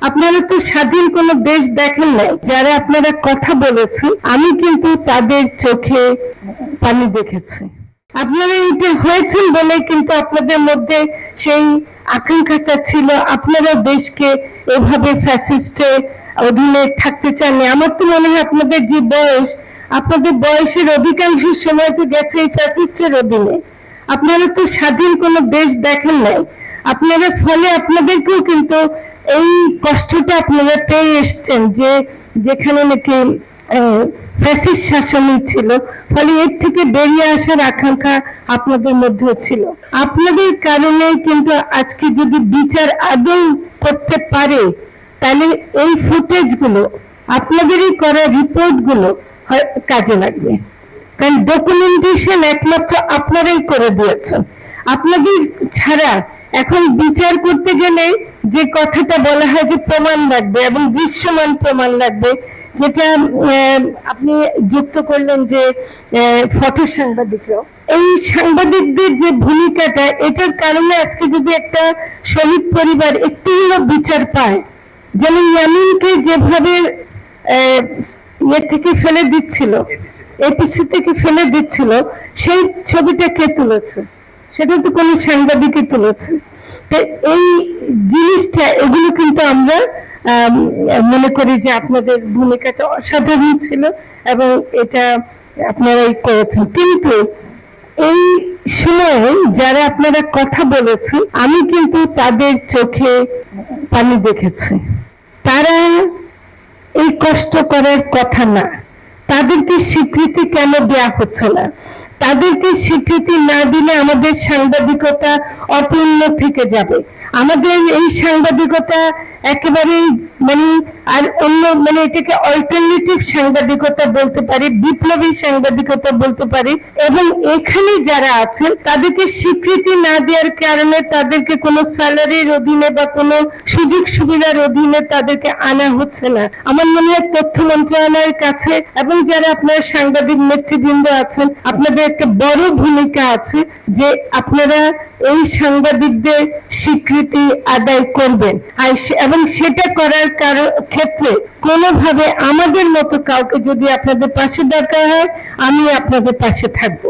আপনারা তো স্বাধীন কোন দেশ দেখেন নাই। যারা আপনারা কথা বলেছেন আমি কিন্তু তাদের চোখে পানি দেখেছি। আপনারা এটা হয়েছেন বলে কিন্তু আপনাদের মধ্যে সেই আকাঙ্ক্ষাটা ছিল, আপনারা দেশকে এভাবে ফ্যাসিস্টের অধীনে থাকতে চাননি। আমার তো মনে হয় আপনাদের যে বয়স, আপনাদের বয়সের অধিকাংশ সময় তো গেছে এই ফ্যাসিস্টের অধীনে। আপনারা তো স্বাধীন কোন দেশ দেখেন নাই। আপনারা ফলে আপনাদেরকেও কিন্তু এই কষ্টটা আপনারা পেয়ে এসছেন, যে যেখানে নাকি ফ্যাসিস্ট শাসনই ছিল, ফলে এর থেকে বেরিয়ে আসার আকাঙ্ক্ষা আপনাদের মধ্যে ছিল। আপনাদের কারণে কিন্তু আজকে যদি বিচার আদৌ করতে পারে, তাহলে এই ফুটেজ গুলো, আপনাদেরই করা রিপোর্ট গুলো কাজে লাগবে। কারণ ডকুমেন্টেশন একমাত্র আপনারাই করে দিয়েছেন। আপনাদের ছাড়া এখন বিচার করতে গেলে যে কথাটা বলা হয় যে প্রমাণ লাগবে এবং দৃশ্যমান প্রমাণ লাগবে, যেটা আপনি যুক্ত করলেন যে ফটো সাংবাদিকরাও, এই সাংবাদিকদের যে ভূমিকাটা, এটার কারণে আজকে যদি একটা শহীদ পরিবার একটু বিচার পায়, যেমন ইয়ামিনকে যেভাবে ইয়ে থেকে ফেলে দিচ্ছিল, এপিসি থেকে ফেলে দিচ্ছিল, সেই ছবিটা কে তুলেছে? সেটা তো কোনো সাংবাদিকই তুলেছে। তো এই জিনিসটা, এগুলো কিন্তু আমরা মনে করি যে আপনাদের ভূমিকাটা অসাধারণ ছিল এবং এটা আপনারাই করেছেন। কিন্তু এই সময় যারা আপনারা কথা বলেছেন আমি কিন্তু তাদের চোখে পানি দেখেছি। তারা এই কষ্ট করার কথা না। তাদেরকে স্বীকৃতি কেন দেয়া হচ্ছে না? তাদেরকে স্বীকৃতি না দিলে আমাদের সাংবাদিকতা অপূর্ণ থেকে যাবে। আমাদের এই সাংবাদিকতা একেবারেই আর অন্য এটাকে অল্টারনেটিভ সাংবাদিকতা বলতে পারি, বিপ্লবী সাংবাদিকতা বলতে পারি। এবং এখানে যারা আছেন তাদেরকে স্বীকৃতি না দেওয়ার কারণে তাদেরকে কোনো স্যালারির অধীনে বা কোনো সুযোগ সুবিধার অধীনে তাদেরকে আনা হচ্ছে না। আমার মনে হয় তথ্য মন্ত্রণালয়ের কাছে এবং যারা আপনার সাংবাদিক নেতৃবৃন্দ আছেন, আপনাদের একটা বড় ভূমিকা আছে যে আপনারা এই সাংবাদিকদের স্বীকৃতি আদায় করবেন। এবং সেটা করার ক্ষেত্রে কোনোভাবে আমাদের মতো কাউকে যদি আপনাদের পাশে দরকার হয়, আমি আপনাদের পাশে থাকবো।